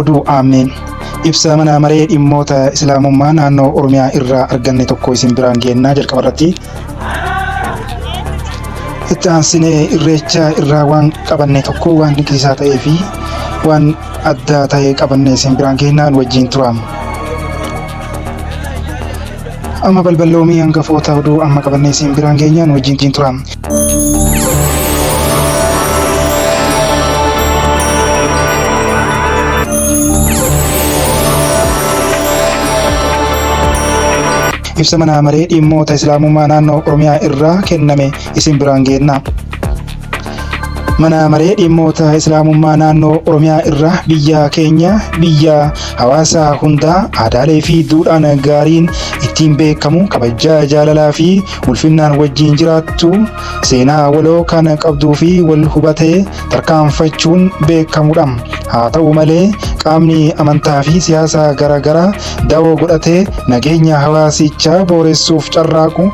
oduu aameen ibsa mana maree dhimmoota islaamummaa naannoo Oromiyaa irraa arganne tokko isin biraan geennaa jalqaba irratti. Itti aansinee irreecha irraa waan qabanne tokko waan dinqisiisaa ta'ee fi waan adda ta'e qabanne isin biraan geennaan wajjin tura. Amma balballoomii hangafoota oduu amma qabanne isin biraan geenyaan wajjin tura. Ibsa mana maree dhimmoota islaamummaa naannoo Oromiyaa irraa kenname isin biraan geenna. Mana maree dhimmoota islaamummaa naannoo Oromiyaa irraa biyya keenya biyya hawaasa hundaa aadaalee fi duudhaan gaariin ittiin beekamu kabajaa jaalalaa fi ulfinnaan wajjin jiraattu seenaa waloo kan qabduu fi wal hubatee tarkaanfachuun beekamudha. Haa ta'u malee qaamni amantaa fi siyaasa garaagaraa dawoo godhatee nageenya hawaasichaa booressuuf carraaqu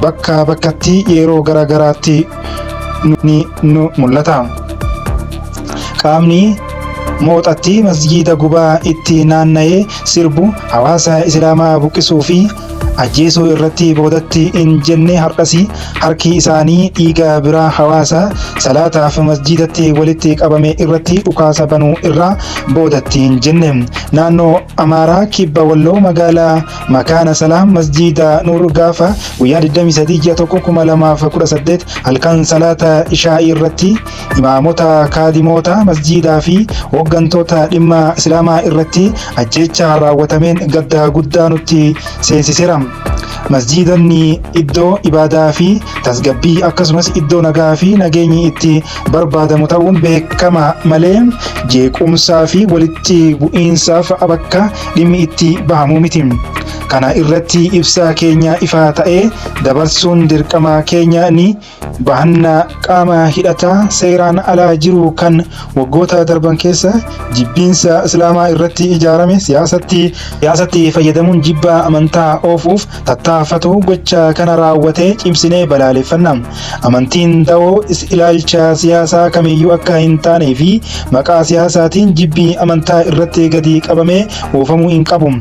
bakka bakkatti yeroo garaagaraatti ni mul'ata. Qaamni mooxatti masjiida gubaa itti naanna'ee sirbu hawaasa islaamaa buqqisuu fi ajjeesuu irratti boodatti hin jenne harki isaanii dhiiga biraa hawaasa salaataaf masjiidatti walitti qabame irratti dhukaasa banuu irraa boodatti hin jenne. Naannoo Amaaraa kibba Walloo magaalaa Makaana Salaam masjiida Nuur gaafa guyyaa 23/1/2018 halkan salaata ishaa'ii irratti imaamota kaadimoota masjiidaa fi hooggantoota dhimma islaamaa irratti ajjeechaa raawwatameen gadda guddaa nutti seensiseera. Masjiidanni iddoo ibaadaa fi tasgabbii akkasumas iddoo nagaa fi nageenyi itti barbaadamu ta'uun beekama malee jeequmsaa fi walitti bu'iinsaaf bakka dhimmi itti bahamu miti. Kana irratti ibsa keenya ifaa ta'ee dabarsuun dirqama keenya ni bahanna. Qaama hidhataa seeraan alaa jiru kan waggoota darban keessa jibbiinsa islaamaa irratti ijaarame siyaasatti fayyadamuun jibba amantaa oofuuf tattaafatu gocha kana raawwatee cimsinee balaaleffanna. Amantiin dawoo ilaalcha siyaasaa kamiyyuu akka hin taanee fi maqaa siyaasaatiin jibbii amantaa irratti gadi qabamee oofamuu hin qabu.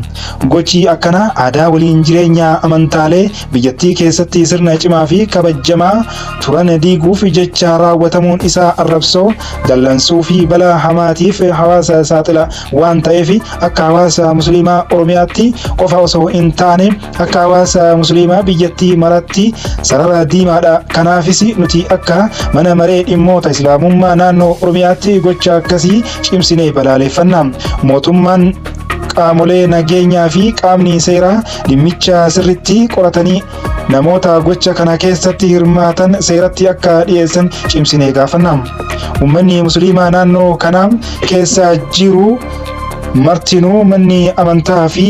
Gochi akkana aadaa waliin jireenya amantaalee biyyattii keessatti sirna cimaa fi kabajamaa turan diiguuf jecha raawwatamuun isaa arrabsoo dallansuu fi balaa hamaatiif hawaasa saaxila waan ta'eef akka hawaasa musliimaa Oromiyaatti qofa osoo hin taane akka hawaasa musliimaa biyyattii maratti sarara diimaadha. Kanaafis nuti akka mana maree dhimmoota islaamummaa naannoo Oromiyaatti gocha akkasii cimsinee balaaleffanna. Mootummaan qaamolee nageenyaa fi qaamni seeraa dhimmicha sirriitti qoratanii namoota gocha kana keessatti hirmaatan seeratti akka dhiyeessan cimsinee gaafanna. Uummanni musliimaa naannoo kana keessa jiru martinuu manni amantaa fi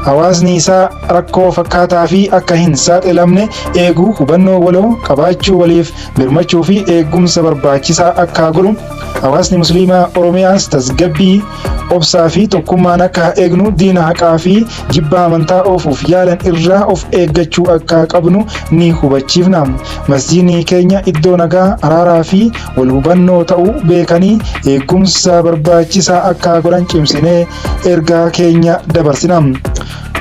hawaasni isaa rakkoo fakkaataa fi akka hin saaxilamne eeguu hubannoo waloo qabaachuu waliif birmachuu fi eegumsa barbaachisaa akka godhu hawaasni musliimaa Oromiyaas tasgabbii obsaa fi tokkummaan akka eegnu diina haqaa fi jibba amantaa oofuuf yaalan irraa of eeggachuu akka qabnu ni hubachiifna. Masjiidni keenya iddoo nagaa araaraa fi wal hubannoo ta'uu beekanii eegumsa barbaachisaa akka godhan cimsinee ergaa keenya dabarsina.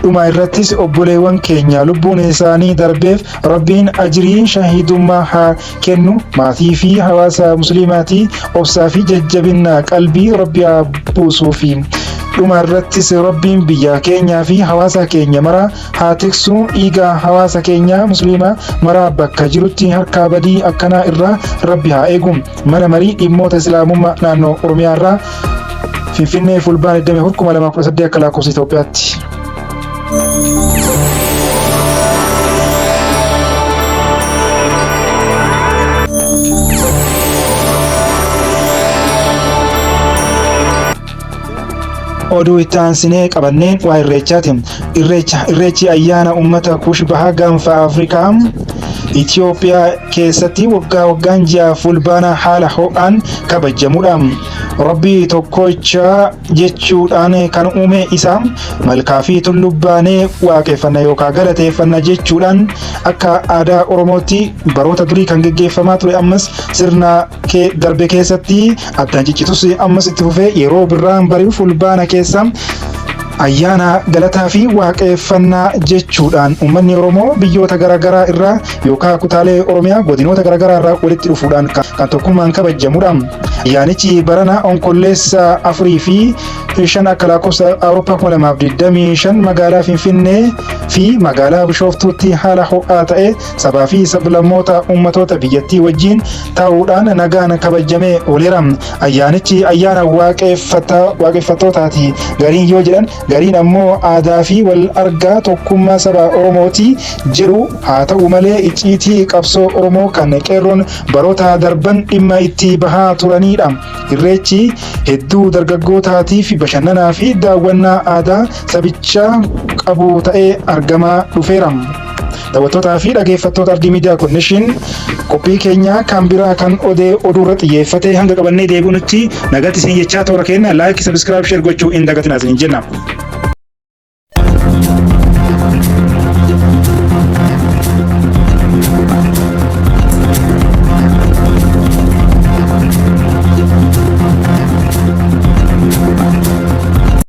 Dhuma irrattis obboleewwan keenya lubbuun isaanii darbeef Rabbiin ajrii shahiidummaa haa kennu. Maatii fi hawaasa musliimaatii obsaa fi jajjabina qalbii Rabbi haa buusuufi. Dhuma irrattis Rabbiin biyya keenyaa fi hawaasa keenya maraa haa tiksu. Dhiiga hawaasa keenya musliimaa maraa bakka jirutti harka badii akkanaa irraa Rabbi haa eegu. Mana marii dhimmoota islaamummaa naannoo Oromiyaa irraa Finfinnee fulbaana 2018 akka lakkoofsa Itoophiyaatti. Oduu itti aansinee qabanneen waa irreechaati. Irreechi ayyaana uummata kuush bahaa gaanfa Afrikaa Itoophiyaa keessatti waggaa waggaan ji'a fulbaanaa haala ho'aan kabajamudha. Rabbii tokkicha jechuudhaan kan uume isaa malkaa fi tullubbaanee waaqeffanna yookaan galateeffanna jechuudhaan akka aadaa Oromootti baroota durii kan geggeeffamaa ture. Ammas sirna darbe keessatti addaan ciccitus ammas itti fufee yeroo birraan bari'u fulbaana keessa ayyaana galataa fi waaqeffannaa jechuudhaan uummanni Oromoo biyyoota garaagaraa irraa yookaan kutaalee Oromiyaa godinoota garaagaraa irraa walitti dhufuudhaan kan tokkummaan kabajamudha. Ayyaanichi barana onkolleessa 4 fi 5 akka lakkoofsa Awurooppaa 2025 magaalaa Finfinnee fi magaalaa Bishooftuutti haala ho'aa ta'e sabaa fi sablammoota ummatoota biyyattii wajjin ta'uudhaan nagaan kabajamee ooleera. Ayyaanichi ayyaana waaqeffattootaati gariin yoo jedhan gariin ammoo aadaa fi wal argaa tokkummaa saba Oromooti jedhu. Haa ta'u malee icciitii qabsoo Oromoo kan qeerroon baroota darban dhimma itti bahaa turanidha. Irreechi hedduu dargaggootaatiif bashannanaa fi daawwannaa aadaa sabichaa qabu ta'ee argamaa dhufeera. Daawwattootaa fi dhaggeeffattoota Ardii Miidiyaa Konnekshin qophii keenya kan biraa kan oduu irra xiyyeeffate hanga qabannee deebi'utti nagatti isin jechaa toora keenya laayik, sabiskiraayib, sheer gochuu hin dagatinaa isin jenna.